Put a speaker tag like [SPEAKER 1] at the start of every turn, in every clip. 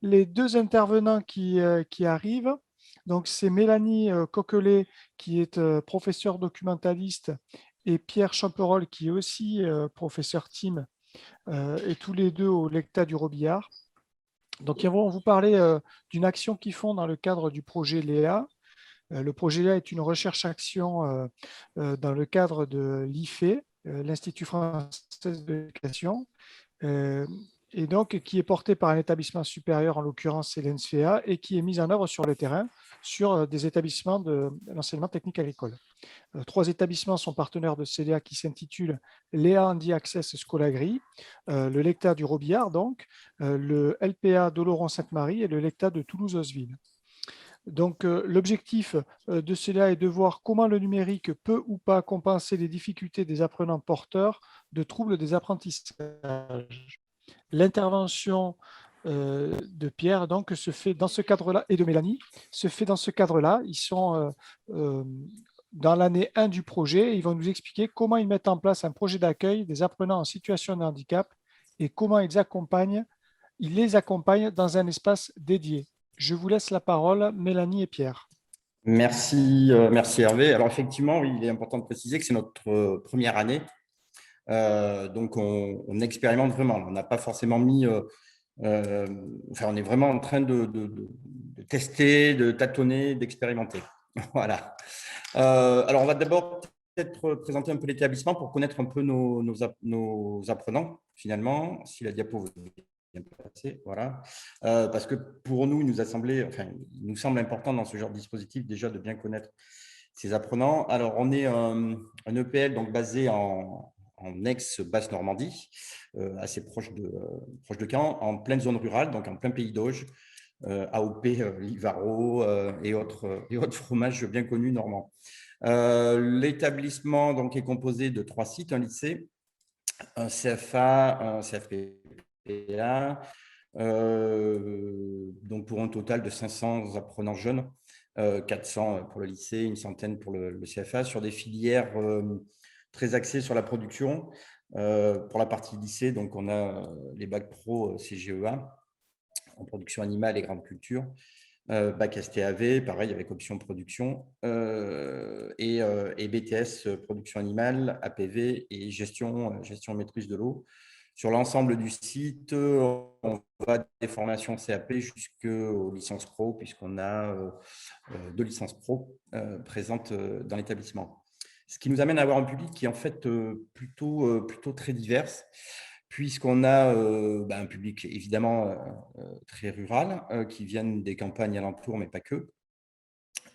[SPEAKER 1] les deux intervenants qui arrivent. Donc, c'est Mélanie Coquelet, qui est professeure documentaliste, et Pierre Champerol, qui est aussi professeur team, et tous les deux au Lecta du Robillard. Donc, ils vont vous parler d'une action qu'ils font dans le cadre du projet Léa. Le projet Léa est une recherche-action dans le cadre de l'IFE, l'Institut français de l'éducation, euh, et donc qui est porté par un établissement supérieur, en l'occurrence c'est l'ENSFEA, et qui est mise en œuvre sur le terrain sur des établissements de l'enseignement technique agricole. Trois établissements sont partenaires de CDA qui s'intitulent Léa Handi Access Scolagri, le Lecta du Robillard, donc, le LPA d'Oloron-Sainte-Marie et le Lecta de Toulouse-Osville. Donc, l'objectif de cela est de voir comment le numérique peut ou pas compenser les difficultés des apprenants porteurs de troubles des apprentissages. L'intervention de Pierre donc, se fait dans ce cadre-là, et de Mélanie, se fait dans ce cadre-là. Ils sont dans l'année 1 du projet et ils vont nous expliquer comment ils mettent en place un projet d'accueil des apprenants en situation de handicap et comment ils les accompagnent dans un espace dédié. Je vous laisse la parole, Mélanie et Pierre.
[SPEAKER 2] Merci, merci Hervé. Alors effectivement, oui, il est important de préciser que c'est notre première année. Donc, on expérimente vraiment. On n'a pas forcément mis… enfin, on est vraiment en train de tester, de tâtonner, d'expérimenter. Voilà. Alors, on va d'abord peut-être présenter un peu l'établissement pour connaître un peu nos apprenants, finalement, si la diapo bien passée, voilà. Parce que pour nous, il nous semble important dans ce genre de dispositif déjà de bien connaître ces apprenants. Alors, on est un EPL donc basé en ex-Basse-Normandie, assez proche de Caen, en pleine zone rurale, donc en plein pays d'Auge, AOP, Livaro et autres fromages bien connus normands. L'établissement donc est composé de 3 sites, un lycée, un CFA, un CFPA, donc pour un total de 500 apprenants jeunes, 400 pour le lycée, une centaine pour le CFA, sur des filières très axées sur la production. Pour la partie lycée, donc on a les bacs pro CGEA en production animale et grande culture, bac STAV, pareil avec option production, et BTS production animale, APV et gestion maîtrise de l'eau. Sur l'ensemble du site, on va des formations CAP jusqu'aux licences pro, puisqu'on a 2 licences pro présentes dans l'établissement. Ce qui nous amène à avoir un public qui est en fait plutôt très divers, puisqu'on a un public évidemment très rural, qui viennent des campagnes alentours, mais pas que.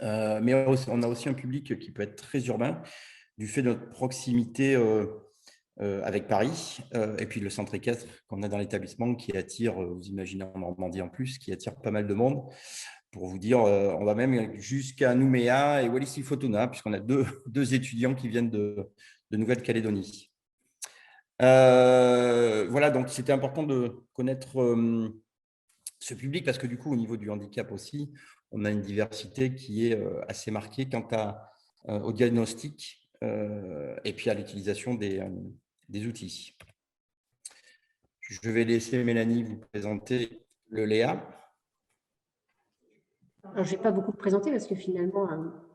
[SPEAKER 2] Mais on a aussi un public qui peut être très urbain, du fait de notre proximité avec Paris, et puis le centre équestre qu'on a dans l'établissement qui attire, vous imaginez en Normandie en plus, qui attire pas mal de monde. Pour vous dire, on va même jusqu'à Nouméa et Wallis-et-Futuna, puisqu'on a deux étudiants qui viennent de Nouvelle-Calédonie. Voilà, donc c'était important de connaître ce public parce que du coup, au niveau du handicap aussi, on a une diversité qui est assez marquée quant au diagnostic et puis à l'utilisation des outils. Je vais laisser Mélanie vous présenter le Léa.
[SPEAKER 3] Alors, je ne vais pas beaucoup me présenter parce que finalement,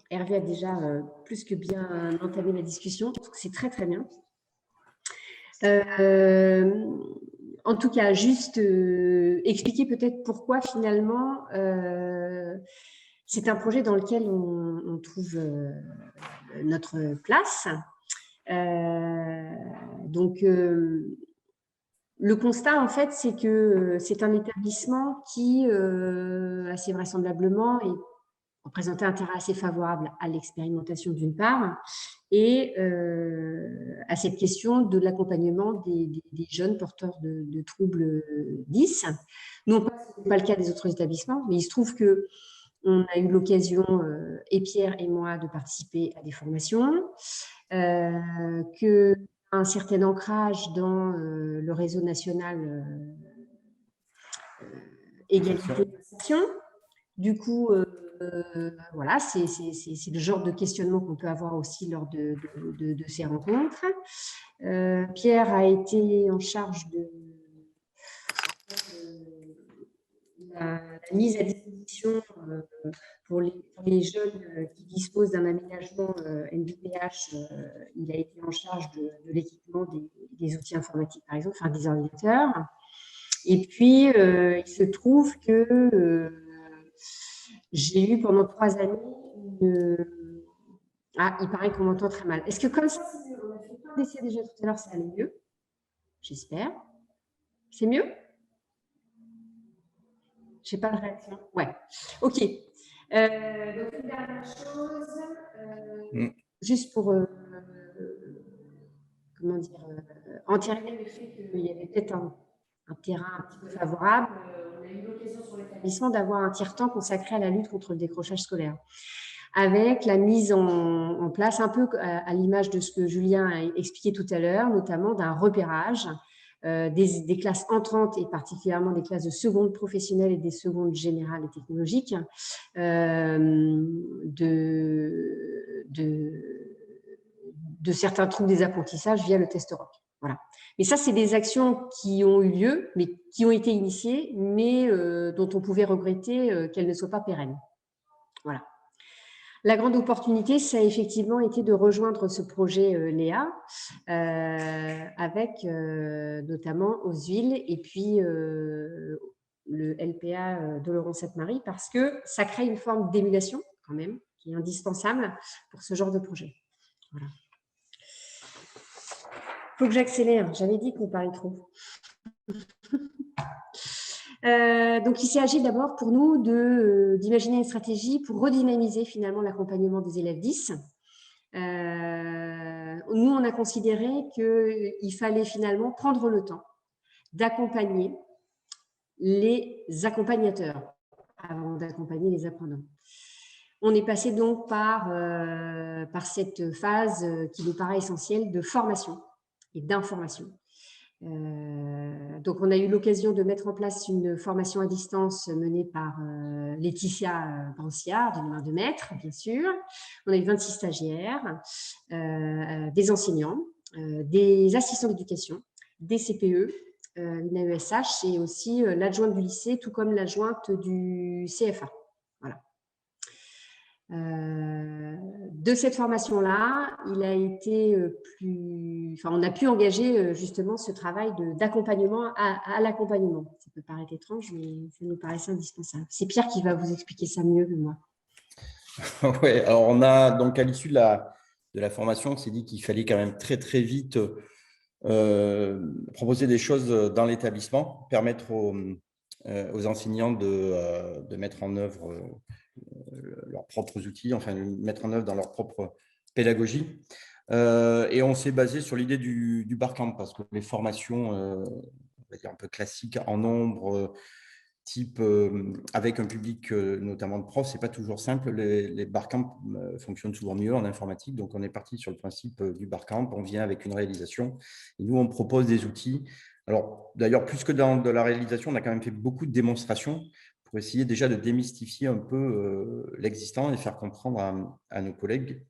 [SPEAKER 3] Hervé a déjà plus que bien entamé la discussion. C'est très, très bien. En tout cas, juste expliquer peut-être pourquoi finalement c'est un projet dans lequel on trouve notre place. Donc, le constat, en fait, c'est que c'est un établissement qui, assez vraisemblablement, représentait un terrain assez favorable à l'expérimentation d'une part et à cette question de l'accompagnement des jeunes porteurs de troubles 10. Non pas, ce n'est pas le cas des autres établissements, mais il se trouve qu'on a eu l'occasion, et Pierre et moi, de participer à des formations, que un certain ancrage dans le réseau national égalité d'insertion. Du coup, voilà, c'est le genre de questionnement qu'on peut avoir aussi lors de ces rencontres. Pierre a été en charge de la mise à disposition pour les jeunes qui disposent d'un aménagement NVPH, il a été en charge de l'équipement des outils informatiques, par exemple, enfin des ordinateurs. Et puis, il se trouve que j'ai eu pendant 3 années Ah, il paraît qu'on m'entend très mal. Est-ce que comme ça, c'est mieux? On a fait plein d'essais déjà tout à l'heure, ça allait mieux. J'espère. C'est mieux? Je n'ai pas de réaction. Ouais. OK. Donc, une dernière chose, juste pour comment dire, entériner le fait qu'il y avait peut-être un terrain un petit peu favorable. On a eu l'occasion sur l'établissement d'avoir un tiers-temps consacré à la lutte contre le décrochage scolaire, avec la mise en place, un peu à l'image de ce que Julien a expliqué tout à l'heure, notamment d'un repérage des classes entrantes et particulièrement des classes de seconde professionnelle et des secondes générales et technologiques, de certains troubles des apprentissages via le test ROC. Voilà. Mais ça, c'est des actions qui ont eu lieu, mais qui ont été initiées, mais dont on pouvait regretter qu'elles ne soient pas pérennes. Voilà. La grande opportunité, ça a effectivement été de rejoindre ce projet Léa avec notamment Oswil et puis le LPA de Laurent-Sainte-Marie, parce que ça crée une forme d'émulation quand même qui est indispensable pour ce genre de projet. Voilà. Il faut que j'accélère, j'avais dit qu'on parlait trop. Donc, il s'agit d'abord pour nous d'imaginer une stratégie pour redynamiser finalement l'accompagnement des élèves 10. Nous, on a considéré qu'il fallait finalement prendre le temps d'accompagner les accompagnateurs avant d'accompagner les apprenants. On est passé donc par cette phase qui nous paraît essentielle de formation et d'information. Donc, on a eu l'occasion de mettre en place une formation à distance menée par Laetitia Branciard, de main de maître, bien sûr. On a eu 26 stagiaires, des enseignants, des assistants d'éducation, des CPE, une AESH et aussi l'adjointe du lycée, tout comme l'adjointe du CFA. Voilà. De cette formation-là, il a été on a pu engager justement ce travail d'accompagnement à l'accompagnement. Ça peut paraître étrange, mais ça nous paraissait indispensable. C'est Pierre qui va vous expliquer ça mieux que moi.
[SPEAKER 2] Oui, alors on a donc à l'issue de la formation, on s'est dit qu'il fallait quand même très très vite proposer des choses dans l'établissement, permettre aux enseignants de mettre en œuvre leurs propres outils, enfin mettre en œuvre dans leur propre pédagogie. Et on s'est basé sur l'idée du barcamp parce que les formations, on va dire un peu classiques en nombre, type avec un public notamment de profs, c'est pas toujours simple. Les barcamps fonctionnent souvent mieux en informatique, donc on est parti sur le principe du barcamp. On vient avec une réalisation et nous on propose des outils. Alors d'ailleurs, plus que dans de la réalisation, on a quand même fait beaucoup de démonstrations pour essayer déjà de démystifier un peu l'existant et faire comprendre à nos collègues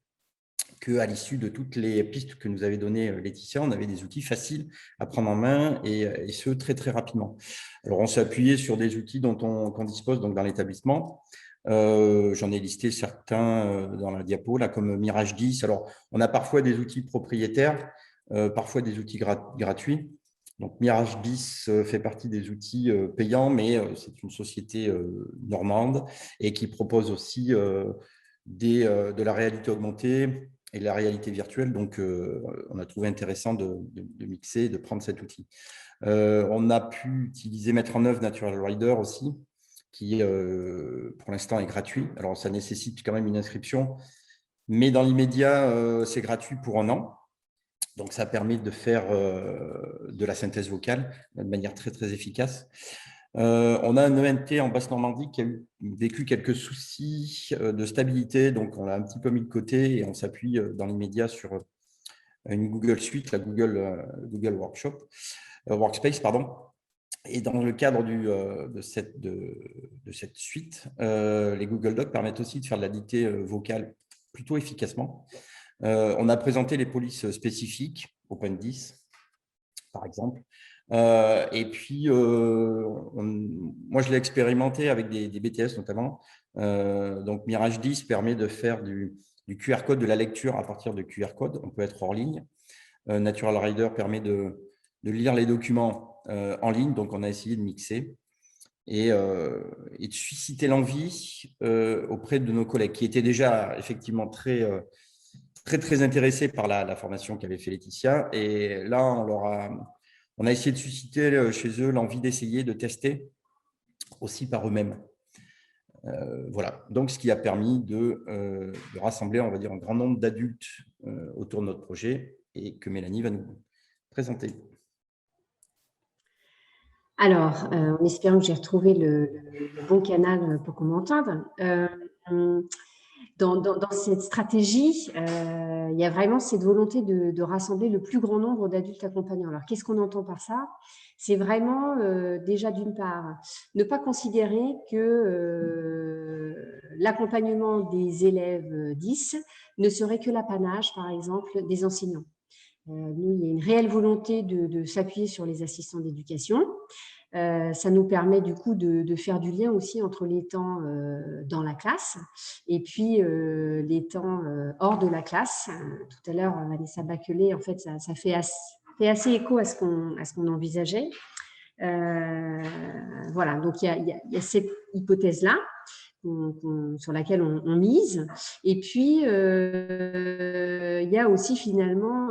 [SPEAKER 2] qu'à l'issue de toutes les pistes que nous avait données Laetitia, on avait des outils faciles à prendre en main et ce, très, très rapidement. Alors, on s'est appuyé sur des outils qu'on dispose donc, dans l'établissement. J'en ai listé certains dans la diapo, là, comme Mirage 10. Alors, on a parfois des outils propriétaires, parfois des outils gratuits. Donc, Mirage 10 fait partie des outils payants, mais c'est une société normande et qui propose aussi de la réalité augmentée et de la réalité virtuelle. Donc, on a trouvé intéressant de mixer, de prendre cet outil. On a pu mettre en œuvre Natural Rider aussi, qui pour l'instant est gratuit. Alors, ça nécessite quand même une inscription, mais dans l'immédiat, c'est gratuit pour 1 an. Donc, ça permet de faire de la synthèse vocale de manière très, très efficace. On a un ENT en Basse-Normandie qui a vécu quelques soucis de stabilité, donc on l'a un petit peu mis de côté et on s'appuie dans l'immédiat sur une Google Suite, la Google Workspace, pardon. Et dans le cadre de cette suite, les Google Docs permettent aussi de faire de la dictée vocale plutôt efficacement. On a présenté les polices spécifiques Open 10 par exemple. Et puis, moi, je l'ai expérimenté avec des BTS notamment. Donc, Mirage 10 permet de faire du QR code, de la lecture à partir de QR code. On peut être hors ligne. Natural Rider permet de lire les documents en ligne. Donc, on a essayé de mixer et de susciter l'envie auprès de nos collègues qui étaient déjà effectivement très intéressés par la formation qu'avait fait Laetitia. Et là, on a essayé de susciter chez eux l'envie d'essayer de tester aussi par eux-mêmes. Voilà, donc ce qui a permis de rassembler, on va dire, un grand nombre d'adultes autour de notre projet et que Mélanie va nous présenter.
[SPEAKER 3] Alors, en espérant que j'ai retrouvé le bon canal pour qu'on m'entende, dans cette stratégie, il y a vraiment cette volonté de rassembler le plus grand nombre d'adultes accompagnants. Alors, qu'est-ce qu'on entend par ça? C'est vraiment, déjà d'une part, ne pas considérer que l'accompagnement des élèves 10 ne serait que l'apanage, par exemple, des enseignants. Nous, il y a une réelle volonté de s'appuyer sur les assistants d'éducation. Ça nous permet du coup de faire du lien aussi entre les temps dans la classe et puis les temps hors de la classe. Tout à l'heure, Vanessa Bachelet, en fait, ça fait assez écho à ce qu'on envisageait. Voilà, donc il y a cette hypothèse-là sur laquelle on mise. Et puis, il y a aussi finalement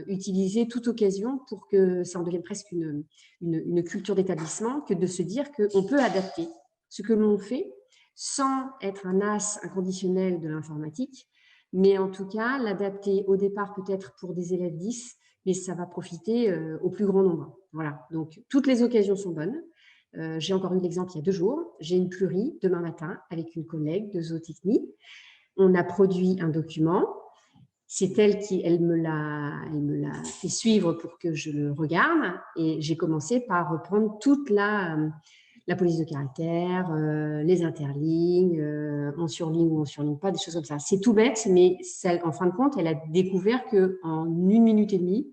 [SPEAKER 3] utiliser toute occasion pour que ça en devienne presque une culture d'établissement, que de se dire qu'on peut adapter ce que l'on fait sans être un as inconditionnel de l'informatique, mais en tout cas l'adapter au départ peut-être pour des élèves 10, mais ça va profiter au plus grand nombre. Voilà, donc toutes les occasions sont bonnes. J'ai encore eu l'exemple il y a 2 jours. J'ai une plurie demain matin avec une collègue de zootechnie. On a produit un document. C'est elle qui me l'a fait suivre pour que je le regarde. Et j'ai commencé par reprendre toute la police de caractère, les interlignes, on surligne ou on surligne pas, des choses comme ça. C'est tout bête, mais en fin de compte, elle a découvert qu'en 1 minute et demie,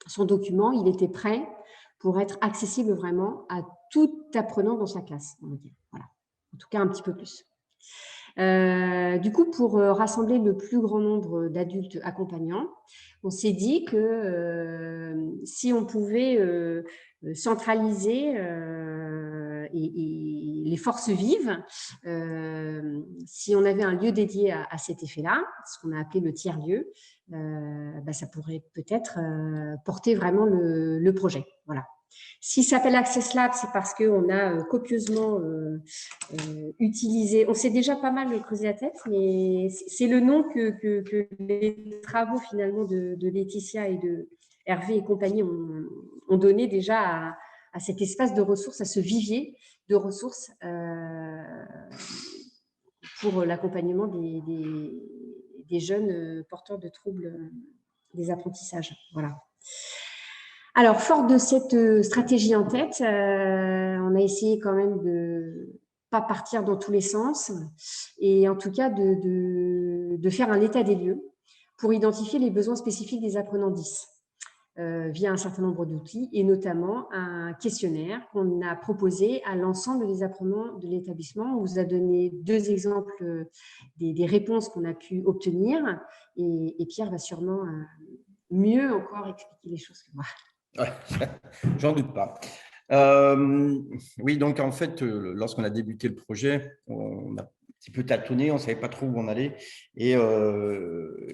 [SPEAKER 3] son document, il était prêt pour être accessible vraiment à tout apprenant dans sa classe, on va dire. Voilà. En tout cas, un petit peu plus. Du coup, pour rassembler le plus grand nombre d'adultes accompagnants, on s'est dit que si on pouvait centraliser et les forces vives, si on avait un lieu dédié à cet effet-là, ce qu'on a appelé le tiers-lieu, ça pourrait peut-être porter vraiment le projet. Voilà. S'il s'appelle Access Lab, c'est parce qu'on a copieusement utilisé, on s'est déjà pas mal creusé la tête, mais c'est le nom que les travaux finalement de Laetitia et de Hervé et compagnie ont donné déjà à cet espace de ressources, à ce vivier de ressources pour l'accompagnement des jeunes porteurs de troubles des apprentissages. Voilà. Alors, fort de cette stratégie en tête, on a essayé quand même de pas partir dans tous les sens et en tout cas de faire un état des lieux pour identifier les besoins spécifiques des apprenants 10 via un certain nombre d'outils et notamment un questionnaire qu'on a proposé à l'ensemble des apprenants de l'établissement. On vous a donné 2 exemples des réponses qu'on a pu obtenir et Pierre va sûrement mieux encore expliquer les choses que moi.
[SPEAKER 2] Ouais, j'en doute pas. Oui, donc en fait, lorsqu'on a débuté le projet, on a un petit peu tâtonné, on ne savait pas trop où on allait. Et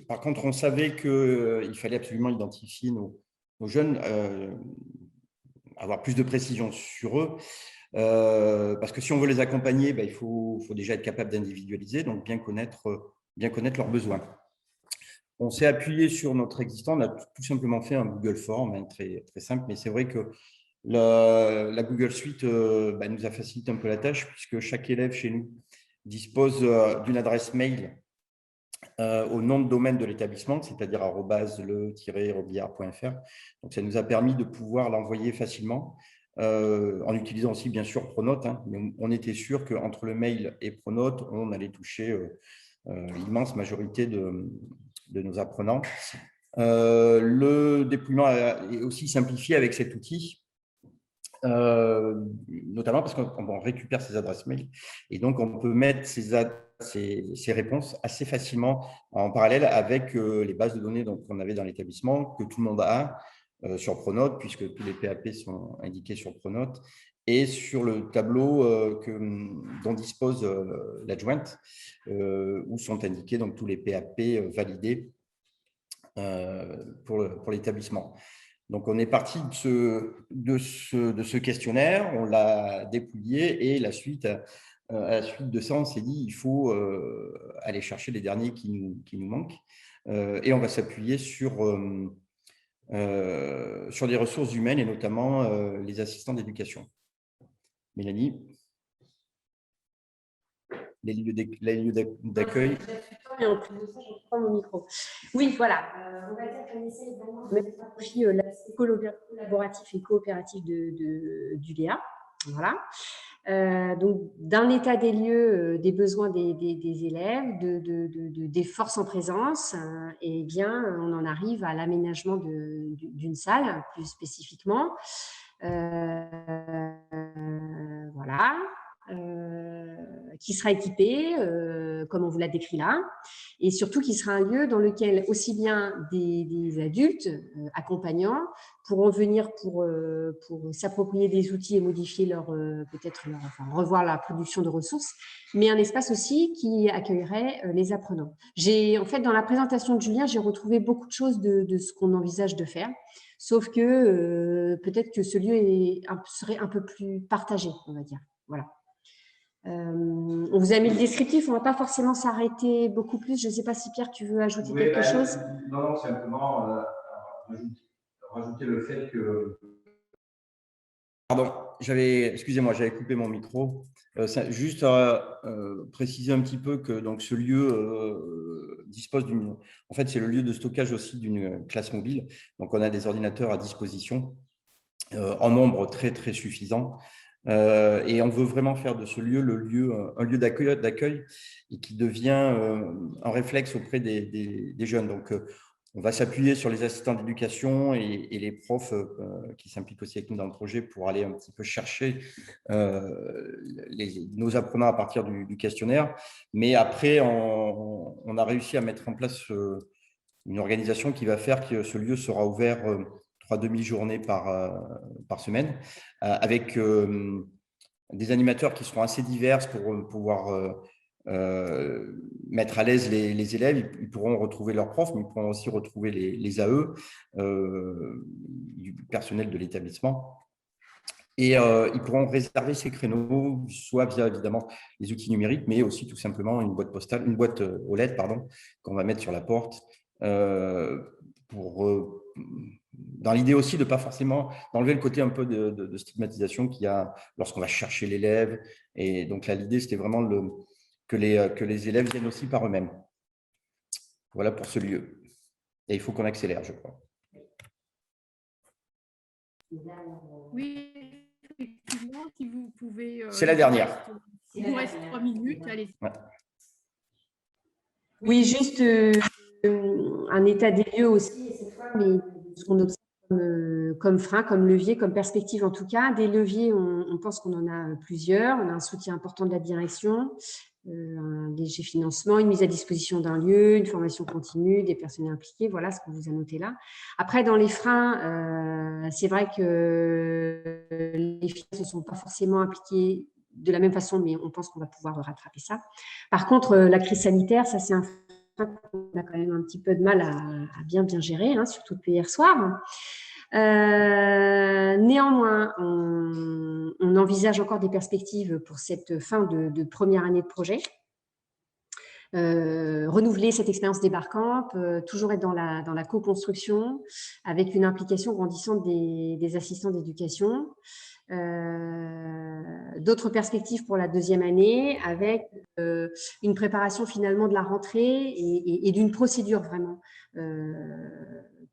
[SPEAKER 2] par contre, on savait qu'il fallait absolument identifier nos jeunes, avoir plus de précision sur eux. Parce que si on veut les accompagner, il faut déjà être capable d'individualiser, donc bien connaître leurs besoins. On s'est appuyé sur notre existant, on a tout simplement fait un Google Form, très, très simple, mais c'est vrai que la Google Suite nous a facilité un peu la tâche puisque chaque élève chez nous dispose d'une adresse mail au nom de domaine de l'établissement, c'est-à-dire @le-robiliard.fr. Donc, ça nous a permis de pouvoir l'envoyer facilement en utilisant aussi, bien sûr, Pronote. Mais on était sûr qu'entre le mail et Pronote, on allait toucher l'immense majorité de nos apprenants. Le déploiement est aussi simplifié avec cet outil, notamment parce qu'on récupère ces adresses mail et donc on peut mettre ces réponses assez facilement en parallèle avec les bases de données qu'on avait dans l'établissement, que tout le monde a sur Pronote, puisque tous les PAP sont indiqués sur Pronote, et sur le tableau dont dispose l'adjointe, où sont indiqués donc tous les PAP validés pour l'établissement. Donc, on est parti de ce questionnaire, on l'a dépouillé et à la suite de ça, on s'est dit il faut aller chercher les derniers qui nous manquent et on va s'appuyer sur des ressources humaines et notamment les assistants d'éducation. Mélanie, les lieux d'accueil.
[SPEAKER 3] Et en plus de ça, je reprends mon micro. Oui, voilà. On va dire qu'on essaie vraiment de mettre à profit l'aspect collaboratif et coopératif du Léa. Voilà. Donc, d'un état des lieux, des besoins des élèves, des forces en présence, et bien, on en arrive à l'aménagement d'une salle, plus spécifiquement. Voilà. Qui sera équipé, comme on vous l'a décrit là, et surtout qui sera un lieu dans lequel aussi bien des adultes accompagnants pourront venir pour s'approprier des outils et modifier revoir la production de ressources, mais un espace aussi qui accueillerait les apprenants. En fait, dans la présentation de Julien, j'ai retrouvé beaucoup de choses de ce qu'on envisage de faire, sauf que peut-être que ce lieu serait un peu plus partagé, on va dire. Voilà. On vous a mis le descriptif, on ne va pas forcément s'arrêter beaucoup plus. Je ne sais pas si Pierre, tu veux ajouter quelque chose?
[SPEAKER 2] Non, simplement rajouter le fait que… Pardon, excusez-moi, j'avais coupé mon micro. Juste préciser un petit peu que donc, ce lieu dispose d'une… En fait, c'est le lieu de stockage aussi d'une classe mobile. Donc, on a des ordinateurs à disposition en nombre très, très suffisant. Et on veut vraiment faire de ce lieu un lieu d'accueil et qui devient un réflexe auprès des jeunes. Donc, on va s'appuyer sur les assistants d'éducation et les profs qui s'impliquent aussi avec nous dans le projet pour aller un petit peu chercher nos apprenants à partir du questionnaire. Mais après, on a réussi à mettre en place une organisation qui va faire que ce lieu sera ouvert 3 demi-journées par semaine, avec des animateurs qui seront assez divers pour pouvoir mettre à l'aise les élèves. Ils pourront retrouver leurs profs, mais ils pourront aussi retrouver les AE du personnel de l'établissement. Et ils pourront réserver ces créneaux, soit via évidemment les outils numériques, mais aussi tout simplement une boîte postale, une boîte aux lettres, pardon, qu'on va mettre sur la porte dans l'idée aussi de ne pas forcément d'enlever le côté un peu de stigmatisation qu'il y a lorsqu'on va chercher l'élève. Et donc là, l'idée, c'était vraiment que les élèves viennent aussi par eux-mêmes. Voilà pour ce lieu. Et il faut qu'on accélère, je crois.
[SPEAKER 4] Oui, effectivement, si vous pouvez…
[SPEAKER 2] C'est la dernière.
[SPEAKER 4] Il vous reste 3 minutes, allez.
[SPEAKER 2] Ouais.
[SPEAKER 3] Oui, juste un état des lieux aussi, cette fois, mais ce qu'on observe comme frein, comme levier, comme perspective en tout cas. Des leviers, on pense qu'on en a plusieurs. On a un soutien important de la direction, un léger financement, une mise à disposition d'un lieu, une formation continue, des personnels impliqués. Voilà ce qu'on vous a noté là. Après, dans les freins, c'est vrai que les filles ne se sont pas forcément impliquées de la même façon, mais on pense qu'on va pouvoir rattraper ça. Par contre, la crise sanitaire, ça c'est un frein qu'on a quand même un petit peu de mal à bien gérer, hein, surtout depuis hier soir. Néanmoins, on envisage encore des perspectives pour cette fin de première année de projet. Renouveler cette expérience débarquante, toujours être dans la co-construction avec une implication grandissante des assistants d'éducation. D'autres perspectives pour la deuxième année avec une préparation finalement de la rentrée et d'une procédure vraiment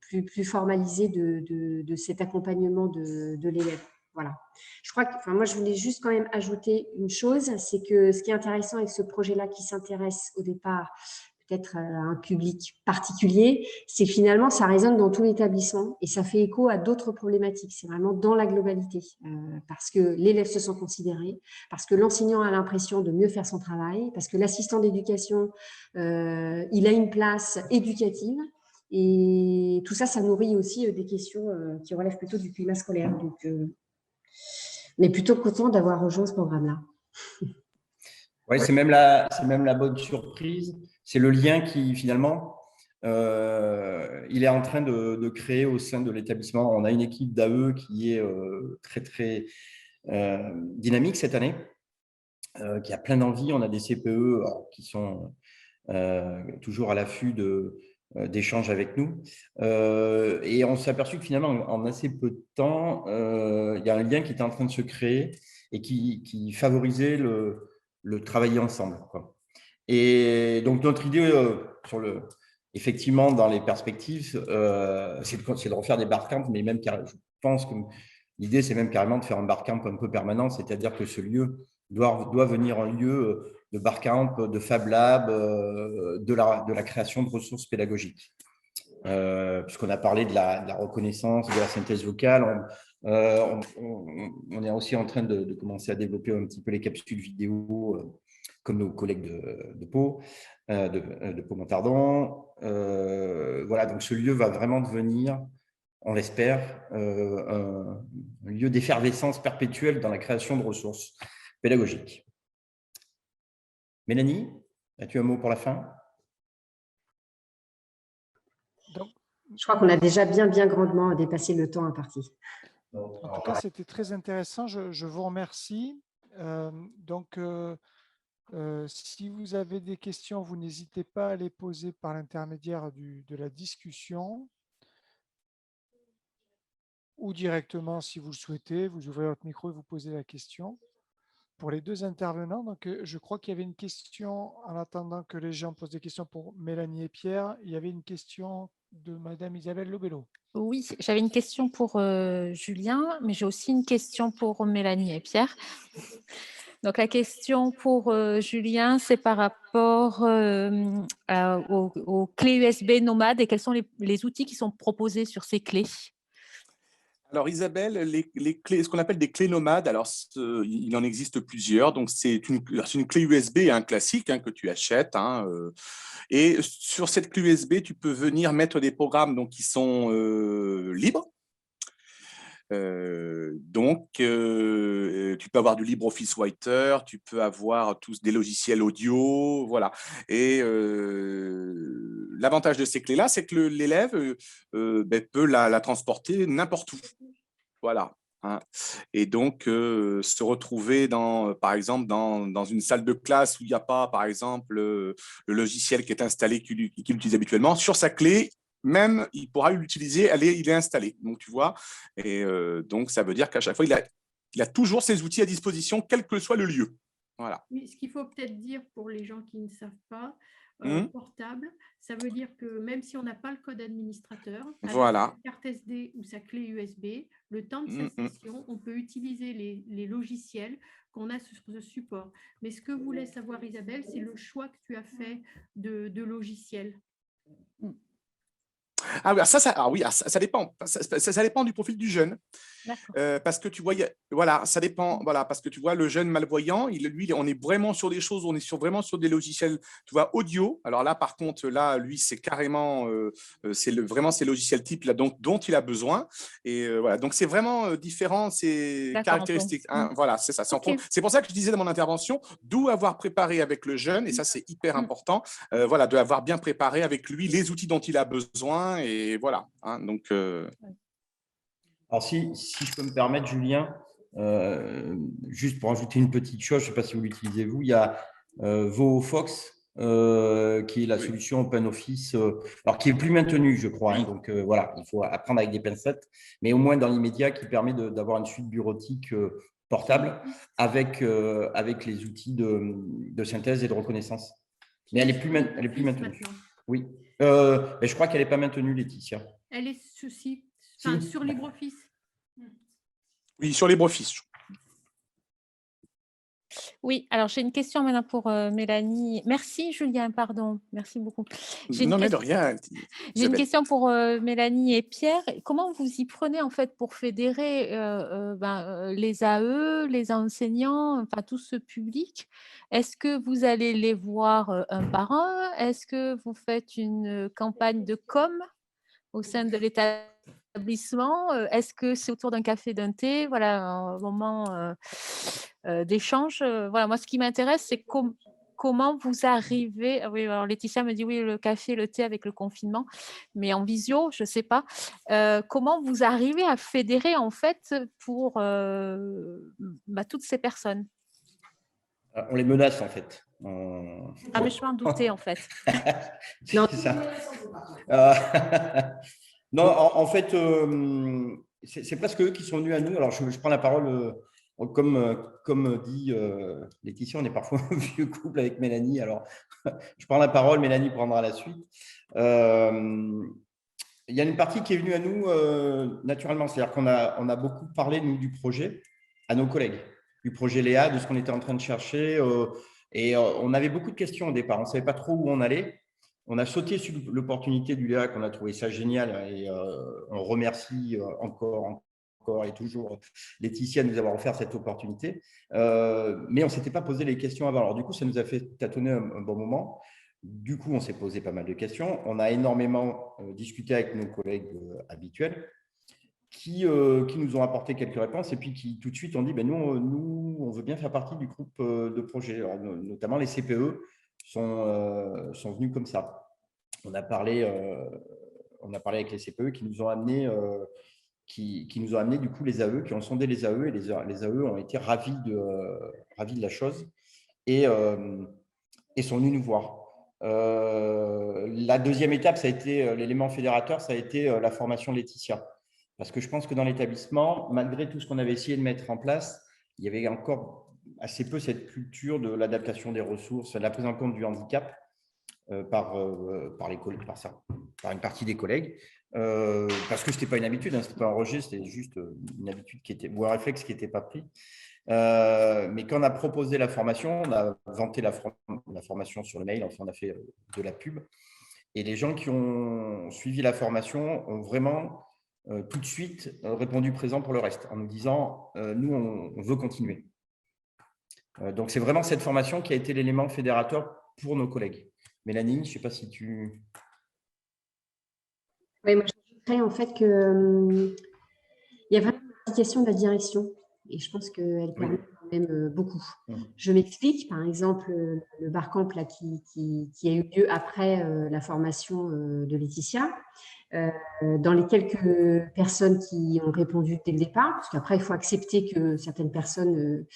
[SPEAKER 3] plus formalisée de cet accompagnement de l'élève. Voilà. Je crois que, moi, je voulais juste quand même ajouter une chose, c'est que ce qui est intéressant avec ce projet-là qui s'intéresse au départ peut-être un public particulier, c'est que finalement, ça résonne dans tout l'établissement et ça fait écho à d'autres problématiques. C'est vraiment dans la globalité, parce que l'élève se sent considéré, parce que l'enseignant a l'impression de mieux faire son travail, parce que l'assistant d'éducation, il a une place éducative. Et tout ça, ça nourrit aussi des questions qui relèvent plutôt du climat scolaire. Donc, on est plutôt content d'avoir rejoint ce programme-là.
[SPEAKER 2] Oui, c'est même la bonne surprise. C'est le lien qui, finalement, il est en train de créer au sein de l'établissement. On a une équipe d'AE qui est très, très dynamique cette année, qui a plein d'envie. On a des CPE qui sont toujours à l'affût d'échanges avec nous. Et on s'est aperçu que finalement, en assez peu de temps, il y a un lien qui était en train de se créer et qui favorisait le travailler ensemble, quoi. Et donc, notre idée, effectivement, dans les perspectives, c'est de refaire des barcamps, mais même, je pense que l'idée, c'est même carrément de faire un barcamp un peu permanent, c'est-à-dire que ce lieu doit venir un lieu de barcamp, de Fab Lab, de la création de ressources pédagogiques. Puisqu'on a parlé de la reconnaissance, de la synthèse vocale, on est aussi en train de commencer à développer un petit peu les capsules vidéo, comme nos collègues de Pau, de Pau-Montardon. Voilà, donc ce lieu va vraiment devenir, on l'espère, un lieu d'effervescence perpétuelle dans la création de ressources pédagogiques. Mélanie, as-tu un mot pour la fin?
[SPEAKER 3] Je crois qu'on a déjà bien grandement dépassé le temps imparti.
[SPEAKER 1] En tout cas, c'était très intéressant. Je vous remercie. Si vous avez des questions, vous n'hésitez pas à les poser par l'intermédiaire de la discussion ou directement, si vous le souhaitez, vous ouvrez votre micro et vous posez la question. Pour les deux intervenants, donc, je crois qu'il y avait une question, en attendant que les gens posent des questions pour Mélanie et Pierre, il y avait une question de Madame Isabelle Lobello.
[SPEAKER 5] Oui, j'avais une question pour Julien, mais j'ai aussi une question pour Mélanie et Pierre. Donc, la question pour Julien, c'est par rapport aux clés USB nomades et quels sont les outils qui sont proposés sur ces clés.
[SPEAKER 6] Alors Isabelle, les clés, ce qu'on appelle des clés nomades, alors il en existe plusieurs. Donc c'est une clé USB, un classique que tu achètes. Et sur cette clé USB, tu peux venir mettre des programmes donc, qui sont libres. Tu peux avoir du LibreOffice Writer, tu peux avoir tous des logiciels audio, voilà. Et l'avantage de ces clés-là, c'est que l'élève peut la transporter n'importe où. Voilà. Et donc, se retrouver, par exemple, dans une salle de classe où il n'y a pas, par exemple, le logiciel qui est installé, qu'il utilise habituellement, sur sa clé, même, il pourra l'utiliser, il est installé. Donc, tu vois, et donc, ça veut dire qu'à chaque fois, il a toujours ses outils à disposition, quel que soit le lieu. Voilà.
[SPEAKER 4] Mais ce qu'il faut peut-être dire pour les gens qui ne savent pas, portable, ça veut dire que même si on n'a pas le code administrateur, avec sa carte SD ou sa clé USB, le temps de sa session, on peut utiliser les logiciels qu'on a sur ce support. Mais ce que voulait savoir Isabelle, c'est le choix que tu as fait de logiciels.
[SPEAKER 6] Ça dépend. Ça dépend du profil du jeune. Parce que tu vois, ça dépend. Voilà, parce que tu vois, le jeune malvoyant, lui, on est vraiment sur des choses, vraiment sur des logiciels, tu vois, audio. Alors là, par contre, lui, c'est carrément, vraiment ces logiciels types là, dont il a besoin. Et voilà, donc c'est vraiment différent, ces caractéristiques. Voilà, c'est ça. C'est pour ça que je disais dans mon intervention, d'où avoir préparé avec le jeune, et ça, c'est hyper important. Voilà, de avoir bien préparé avec lui les outils dont il a besoin, et voilà. Donc.
[SPEAKER 2] Alors, si je peux me permettre, Julien, juste pour ajouter une petite chose, je ne sais pas si vous l'utilisez vous, il y a VoFox, qui est la solution OpenOffice, alors qui est plus maintenue, je crois. Donc, voilà, il faut apprendre avec des pincettes, mais au moins dans l'immédiat, qui permet d'avoir une suite bureautique portable avec les outils de synthèse et de reconnaissance. Mais elle est plus maintenue. Oui. Mais je crois qu'elle n'est pas maintenue, Laetitia.
[SPEAKER 4] Elle est sur LibreOffice.
[SPEAKER 6] Oui, sur LibreOffice.
[SPEAKER 5] Oui, alors j'ai une question maintenant pour Mélanie. Merci Julien, pardon. Merci beaucoup.
[SPEAKER 6] Non, mais de rien.
[SPEAKER 5] J'ai une question pour Mélanie et Pierre. Comment vous y prenez en fait pour fédérer les AE, les enseignants, enfin tout ce public? Est-ce que vous allez les voir un par un? Est-ce que vous faites une campagne de com au sein de l'établissement? Est-ce que c'est autour d'un café, d'un thé? Voilà, un moment d'échange. Voilà, moi, ce qui m'intéresse, c'est comment vous arrivez. Ah oui, alors Laetitia me dit oui, le café, le thé avec le confinement, mais en visio, je ne sais pas. Comment vous arrivez à fédérer en fait pour toutes ces personnes?
[SPEAKER 2] On les menace en fait.
[SPEAKER 5] Ah, mais je m'en doutais en fait.
[SPEAKER 3] Non.
[SPEAKER 2] C'est ça. Non, en fait, c'est presque eux qui sont venus à nous. Alors, je prends la parole, comme dit Laetitia, on est parfois un vieux couple avec Mélanie. Alors, je prends la parole, Mélanie prendra la suite. Il y a une partie qui est venue à nous naturellement. C'est-à-dire qu'on a beaucoup parlé, nous, du projet à nos collègues, du projet Léa, de ce qu'on était en train de chercher. Et on avait beaucoup de questions au départ. On ne savait pas trop où on allait. On a sauté sur l'opportunité du Léa, qu'on a trouvé ça génial. Et on remercie encore et toujours Laetitia de nous avoir offert cette opportunité. Mais on ne s'était pas posé les questions avant. Alors, du coup, ça nous a fait tâtonner un bon moment. Du coup, on s'est posé pas mal de questions. On a énormément discuté avec nos collègues habituels qui nous ont apporté quelques réponses et puis qui tout de suite ont dit nous, on veut bien faire partie du groupe de projet. Alors, notamment les CPE sont venus comme ça. On a parlé avec les CPE qui nous ont amené du coup les AE, qui ont sondé les AE, et les AE ont été ravis de la chose et sont venus nous voir. La deuxième étape, ça a été l'élément fédérateur, ça a été la formation Laetitia. Parce que je pense que dans l'établissement, malgré tout ce qu'on avait essayé de mettre en place, il y avait encore assez peu cette culture de l'adaptation des ressources, de la prise en compte du handicap par une partie des collègues. Parce que ce n'était pas une habitude, ce n'était pas un rejet, c'était juste une habitude ou un réflexe qui n'était pas pris. Mais quand on a proposé la formation, on a vanté la formation sur le mail, enfin on a fait de la pub. Et les gens qui ont suivi la formation ont vraiment tout de suite répondu présent pour le reste, en nous disant nous, on veut continuer. Donc, c'est vraiment cette formation qui a été l'élément fédérateur pour nos collègues. Mélanie, je ne sais pas si tu…
[SPEAKER 3] Oui, moi, je dirais en fait qu'il y a vraiment l'implication de la direction et je pense qu'elle permet quand même beaucoup. Je m'explique, par exemple, le barcamp là, qui a eu lieu après la formation de Laetitia, dans les quelques personnes qui ont répondu dès le départ, parce qu'après, il faut accepter que certaines personnes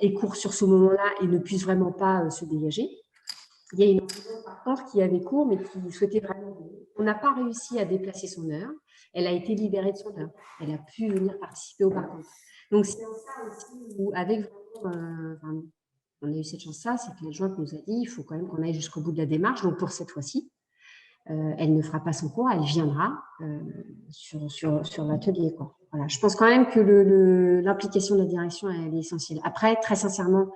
[SPEAKER 3] aient cours sur ce moment-là et ne puissent vraiment pas se dégager. Il y a une enseignante, par contre, qui avait cours, mais qui souhaitait vraiment… On n'a pas réussi à déplacer son heure. Elle a été libérée de son heure. Elle a pu venir participer au parcours. Donc, c'est en ça aussi où, avec vraiment… on a eu cette chance-là, c'est que l'adjointe nous a dit il faut quand même qu'on aille jusqu'au bout de la démarche. Donc, pour cette fois-ci, elle ne fera pas son cours, elle viendra sur l'atelier. Voilà. Je pense quand même que l'implication de la direction, elle est essentielle. Après, très sincèrement,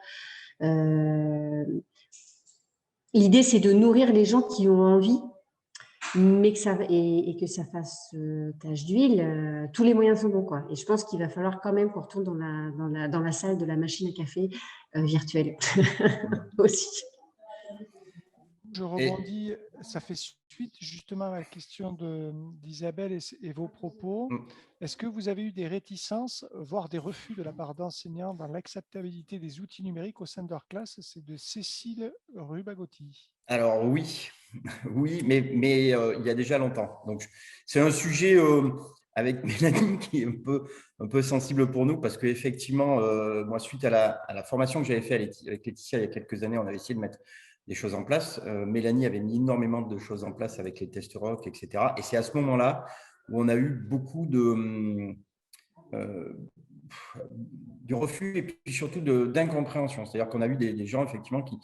[SPEAKER 3] l'idée, c'est de nourrir les gens qui ont envie, mais que ça fasse tache d'huile. Tous les moyens sont bons, quoi. Et je pense qu'il va falloir quand même qu'on retourne dans la salle de la machine à café virtuelle aussi.
[SPEAKER 1] Je rebondis, ça fait suite justement à la question d'Isabelle et vos propos. Est-ce que vous avez eu des réticences, voire des refus de la part d'enseignants dans l'acceptabilité des outils numériques au sein de leur classe? C'est de Cécile Rubagotti.
[SPEAKER 2] Alors oui, mais il y a déjà longtemps. Donc, c'est un sujet avec Mélanie qui est un peu sensible pour nous parce qu'effectivement, moi, suite à la formation que j'avais faite avec Laetitia il y a quelques années, on avait essayé de mettre des choses en place. Mélanie avait mis énormément de choses en place avec les tests ROC, etc. Et c'est à ce moment-là où on a eu beaucoup du refus et puis surtout d'incompréhension. C'est-à-dire qu'on a eu des gens, effectivement, qui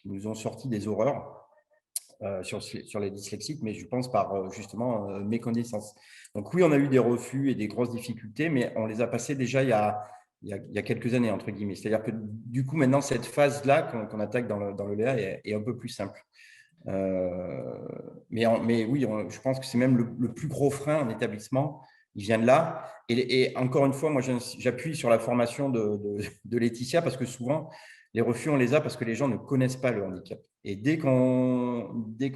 [SPEAKER 2] nous ont sorti des horreurs sur les dyslexiques, mais je pense par justement méconnaissance. Donc oui, on a eu des refus et des grosses difficultés, mais on les a passés déjà il y a y a quelques années, entre guillemets. C'est-à-dire que du coup, maintenant, cette phase-là qu'on attaque dans le LEA est un peu plus simple. Mais oui, je pense que c'est même le plus gros frein en établissement. Il vient de là. Et encore une fois, moi, j'appuie sur la formation de Laetitia parce que souvent, les refus, on les a parce que les gens ne connaissent pas le handicap. Et dès qu'on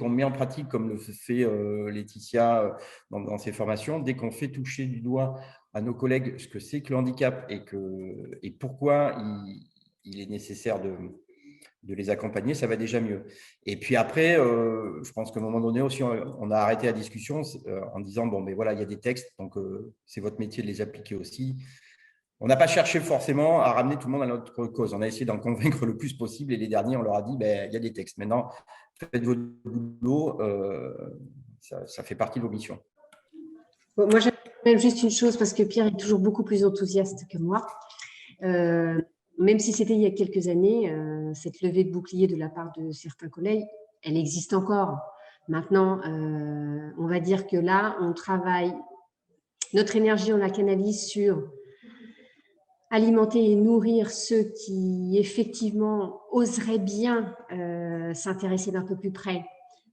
[SPEAKER 2] met en pratique, comme le fait Laetitia dans ses formations, dès qu'on fait toucher du doigt à nos collègues ce que c'est que le handicap et pourquoi il est nécessaire de les accompagner, ça va déjà mieux. Et puis après, je pense qu'à un moment donné aussi, on a arrêté la discussion en disant, bon, mais voilà, il y a des textes, donc c'est votre métier de les appliquer aussi. On n'a pas cherché forcément à ramener tout le monde à notre cause. On a essayé d'en convaincre le plus possible et les derniers, on leur a dit, ben, il y a des textes. Maintenant, faites votre boulot, ça fait partie de vos missions.
[SPEAKER 3] Bon, moi, j'aimerais juste une chose parce que Pierre est toujours beaucoup plus enthousiaste que moi. Même si c'était il y a quelques années, cette levée de bouclier de la part de certains collègues, elle existe encore. Maintenant, on va dire que là, on travaille, notre énergie, on la canalise sur alimenter et nourrir ceux qui, effectivement, oseraient bien s'intéresser d'un peu plus près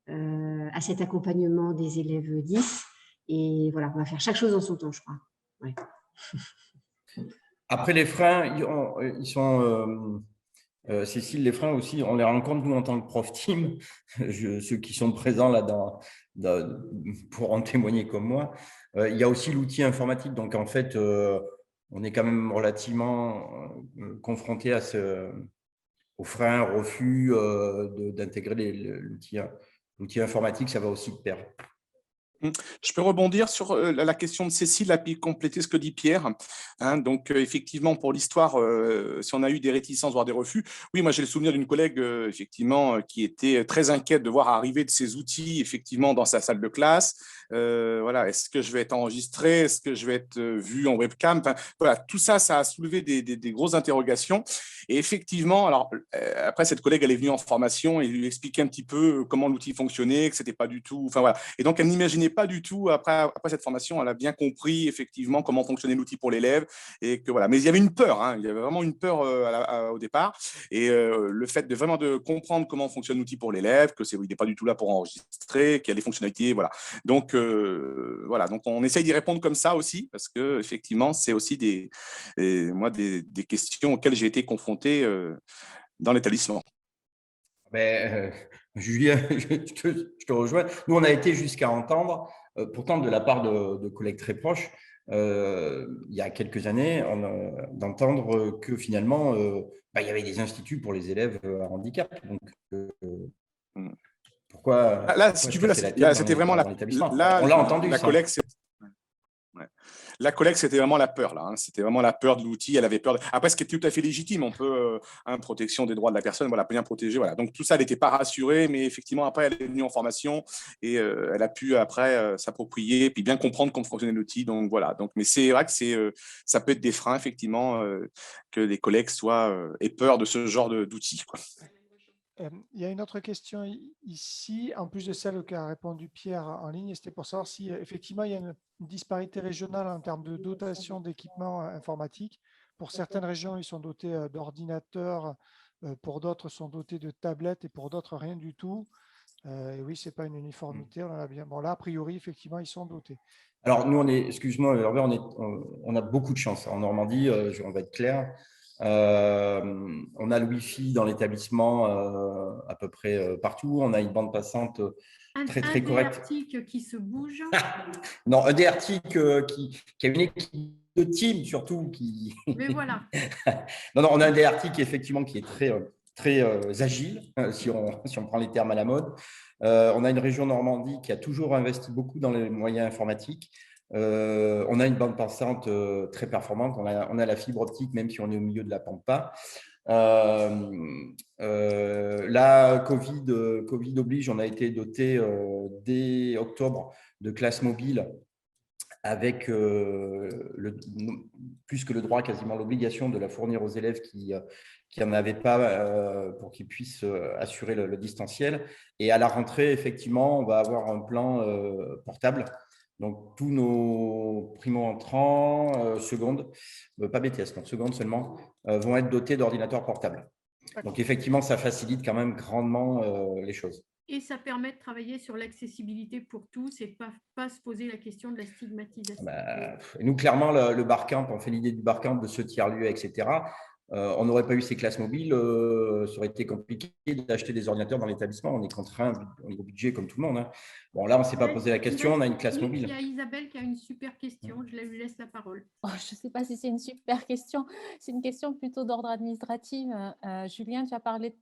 [SPEAKER 3] à cet accompagnement des élèves 10. Et voilà, on va faire chaque chose en son temps, je crois. Ouais.
[SPEAKER 2] Après, les freins, ils sont… Cécile, les freins aussi, on les rencontre, nous, en tant que prof team, ceux qui sont présents là pour en témoigner comme moi. Il y a aussi l'outil informatique. Donc, en fait, on est quand même relativement confronté aux freins, aux refus d'intégrer l'outil informatique. Ça va aussi de pair.
[SPEAKER 6] Je peux rebondir sur la question de Cécile, là, puis compléter ce que dit Pierre. Hein, donc, effectivement, pour l'histoire, si on a eu des réticences, voire des refus, oui, moi, j'ai le souvenir d'une collègue, effectivement, qui était très inquiète de voir arriver de ces outils, effectivement, dans sa salle de classe. Voilà, est-ce que je vais être enregistré? Est-ce que je vais être vu en webcam? Enfin, voilà, tout ça, ça a soulevé des grosses interrogations. Et effectivement, alors, après, cette collègue, elle est venue en formation et lui expliquer un petit peu comment l'outil fonctionnait, que c'était pas du tout… Enfin, voilà. Et donc, elle n'imaginait pas du tout, après cette formation, elle a bien compris effectivement comment fonctionnait l'outil pour l'élève. Et que, voilà. Mais il y avait une peur, hein, il y avait vraiment une peur au départ. Et le fait de vraiment de comprendre comment fonctionne l'outil pour l'élève, qu'il n'est pas du tout là pour enregistrer, qu'il y a des fonctionnalités, voilà. Donc, voilà. Donc, on essaye d'y répondre comme ça aussi, parce que effectivement, c'est aussi des questions auxquelles j'ai été confronté dans l'établissement.
[SPEAKER 2] Julien, je te rejoins. Nous, on a été jusqu'à entendre, pourtant de la part de collègues très proches, il y a quelques années, d'entendre que finalement, il y avait des instituts pour les élèves à handicap. Donc, pourquoi
[SPEAKER 6] là, si tu veux, là, c'était vraiment
[SPEAKER 2] l'établissement. On l'a entendu.
[SPEAKER 6] La collègue, ouais. La collègue, c'était vraiment la peur, là. Hein. C'était vraiment la peur de l'outil. Elle avait peur. Après, ce qui est tout à fait légitime, on peut, protection des droits de la personne, voilà, bien protéger. Voilà. Donc, tout ça, elle n'était pas rassurée, mais effectivement, après, elle est venue en formation et elle a pu, après, s'approprier et puis bien comprendre comment fonctionnait l'outil. Donc, voilà. Donc, mais c'est vrai que ça peut être des freins, effectivement, que les collègues aient peur de ce genre d'outils, quoi.
[SPEAKER 1] Il y a une autre question ici, en plus de celle qu'a répondu Pierre en ligne, et c'était pour savoir si effectivement il y a une disparité régionale en termes de dotation d'équipements informatiques. Pour certaines régions, ils sont dotés d'ordinateurs, pour d'autres sont dotés de tablettes et pour d'autres rien du tout. Et oui, ce n'est pas une uniformité, on en a bien. Bon, là, a priori, effectivement, ils sont dotés.
[SPEAKER 2] Alors, nous, excuse-moi, Herbert, on a beaucoup de chance. En Normandie, on va être clair. On a le Wi-Fi dans l'établissement à peu près partout. On a une bande passante très correcte.
[SPEAKER 4] Un DRTIC qui se bouge.
[SPEAKER 2] Non, un DRTIC qui a une équipe de team surtout.
[SPEAKER 4] Mais voilà.
[SPEAKER 2] Non, on a un DRTIC effectivement qui est très agile, si on prend les termes à la mode. On a une région Normandie qui a toujours investi beaucoup dans les moyens informatiques. On a une bande passante très performante. On a la fibre optique, même si on est au milieu de la pampa. Là, Covid oblige, on a été doté dès octobre de classes mobiles avec plus que le droit, quasiment l'obligation de la fournir aux élèves qui n'en avaient pas pour qu'ils puissent assurer le distanciel. Et à la rentrée, effectivement, on va avoir un plan portable Donc, tous nos primo-entrants, seconde, pas BTS, donc seconde seulement, vont être dotés d'ordinateurs portables. Donc, effectivement, ça facilite quand même grandement les choses.
[SPEAKER 4] Et ça permet de travailler sur l'accessibilité pour tous et pas se poser la question de la stigmatisation.
[SPEAKER 2] Nous, clairement, le barcamp, on fait l'idée du barcamp, de ce tiers-lieu, etc. On n'aurait pas eu ces classes mobiles, ça aurait été compliqué d'acheter des ordinateurs dans l'établissement. On est contraint au niveau budget comme tout le monde. Hein. Bon, là, on ne s'est pas posé la question, on a une classe mobile.
[SPEAKER 4] Il y a Isabelle qui a une super question, je lui laisse la parole.
[SPEAKER 5] Je ne sais pas si c'est une super question, c'est une question plutôt d'ordre administratif. Julien, tu as parlé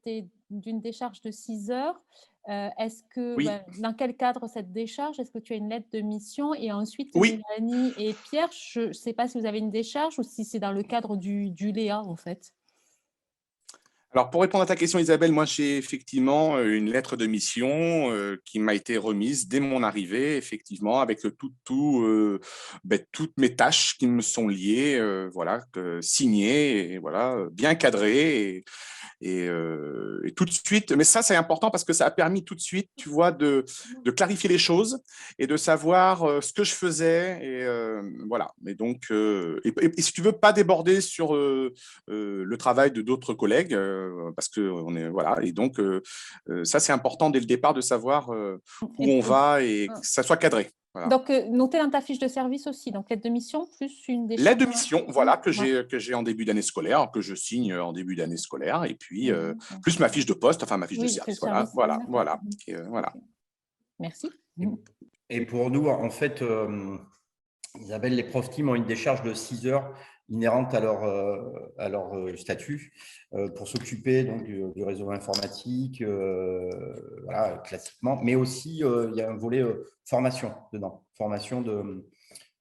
[SPEAKER 5] d'une décharge de 6 heures. Est-ce que,
[SPEAKER 6] Oui.
[SPEAKER 5] Dans quel cadre cette décharge? Est-ce que tu as une lettre de mission? Et ensuite,
[SPEAKER 6] oui.
[SPEAKER 5] Mélanie et Pierre, je ne sais pas si vous avez une décharge ou si c'est dans le cadre du Léa, en fait.
[SPEAKER 6] Alors, pour répondre à ta question, Isabelle, moi, j'ai effectivement une lettre de mission qui m'a été remise dès mon arrivée, effectivement, avec toutes mes tâches qui me sont liées, voilà, signées, et voilà, bien cadrées. Et tout de suite, mais ça, c'est important parce que ça a permis tout de suite, tu vois, de clarifier les choses et de savoir ce que je faisais. Et voilà. Mais donc, et si tu veux, pas déborder sur le travail de d'autres collègues, parce que on est, voilà. Et donc, ça, c'est important dès le départ de savoir où on va et que ça soit cadré. Voilà.
[SPEAKER 5] Donc, noter dans ta fiche de service aussi, donc l'aide de mission plus une décharge.
[SPEAKER 6] L'aide de mission, voilà, que j'ai en début d'année scolaire, que je signe en début d'année scolaire, et puis plus ma fiche de poste, enfin ma fiche de service. Voilà. Et, voilà.
[SPEAKER 5] Merci.
[SPEAKER 2] Et pour nous, en fait, Isabelle, les profs team ont une décharge de 6 heures inhérente à leur statut pour s'occuper donc du réseau informatique, voilà, classiquement, mais aussi il y a un volet formation dedans, formation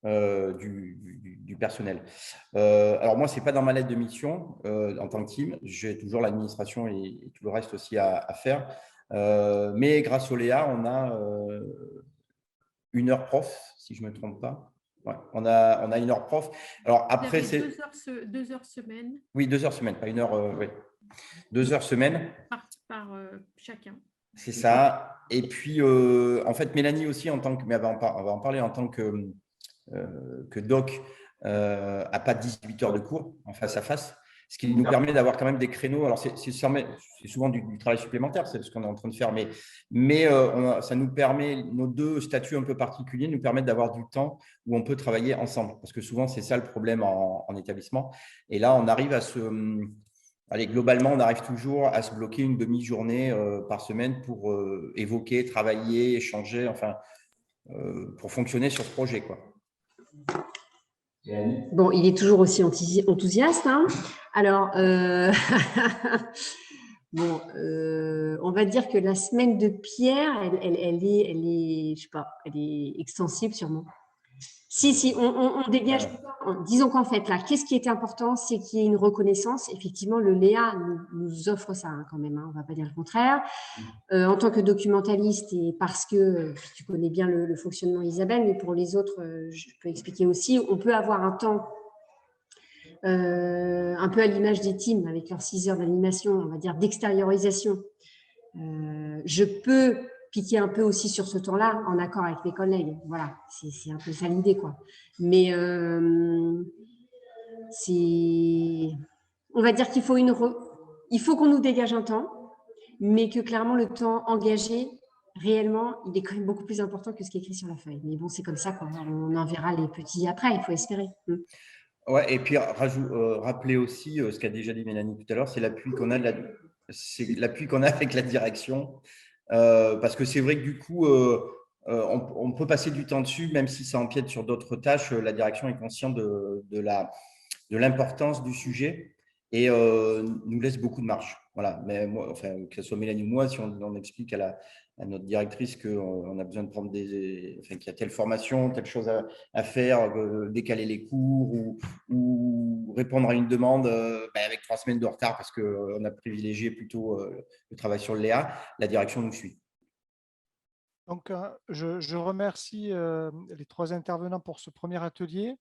[SPEAKER 2] du personnel. Alors moi, c'est pas dans ma lettre de mission en tant que team, j'ai toujours l'administration et tout le reste aussi à faire, mais grâce au Léa, on a 1 heure prof, si je me trompe pas. Ouais, on a 1 heure prof. Alors après, c'est
[SPEAKER 4] 2 heures semaine.
[SPEAKER 2] Oui, 2 heures semaine, pas 1 heure. Oui. 2 heures semaine.
[SPEAKER 4] Par chacun.
[SPEAKER 2] C'est ça. Et puis, en fait, Mélanie aussi, mais on va en parler en tant que doc, n'a pas 18 heures de cours en face à face, ce qui nous permet d'avoir quand même des créneaux. Alors, c'est souvent du travail supplémentaire, c'est ce qu'on est en train de faire, mais ça nous permet, nos 2 statuts un peu particuliers nous permettent d'avoir du temps où on peut travailler ensemble, parce que souvent, c'est ça le problème en établissement. Et là, on arrive globalement, on arrive toujours à se bloquer une demi-journée par semaine pour évoquer, travailler, échanger, enfin, pour fonctionner sur ce projet, quoi.
[SPEAKER 3] Bon, il est toujours aussi enthousiaste. Hein. Alors, bon, on va dire que la semaine de Pierre, elle est, je sais pas, elle est extensible sûrement. Si, on dégage. Disons qu'en fait, là, qu'est-ce qui était important, c'est qu'il y ait une reconnaissance. Effectivement, le Léa nous offre ça quand même, hein, on ne va pas dire le contraire. En tant que documentaliste, et parce que tu connais bien le fonctionnement Isabelle, mais pour les autres, je peux expliquer aussi, on peut avoir un temps un peu à l'image des teams, avec leurs 6 heures d'animation, on va dire d'extériorisation. Je peux piquer un peu aussi sur ce temps-là en accord avec mes collègues. Voilà, c'est un peu ça l'idée, quoi. Mais on va dire qu'il faut il faut qu'on nous dégage un temps, mais que clairement le temps engagé, réellement, il est quand même beaucoup plus important que ce qui est écrit sur la feuille. Mais bon, c'est comme ça, quoi. On en verra les petits après, il faut espérer.
[SPEAKER 2] Ouais, et puis rappeler aussi ce qu'a déjà dit Mélanie tout à l'heure, c'est l'appui qu'on a avec la direction. Parce que c'est vrai que du coup, on peut passer du temps dessus, même si ça empiète sur d'autres tâches. La direction est consciente de l'importance du sujet et nous laisse beaucoup de marge. Voilà. Mais moi, enfin, que ce soit Mélanie ou moi, si on explique à notre directrice qu'on a besoin de prendre qu'il y a telle formation, telle chose à faire, décaler les cours ou répondre à une demande avec 3 semaines de retard parce qu'on a privilégié plutôt le travail sur le Léa, la direction nous suit.
[SPEAKER 1] Donc, je remercie les 3 intervenants pour ce premier atelier.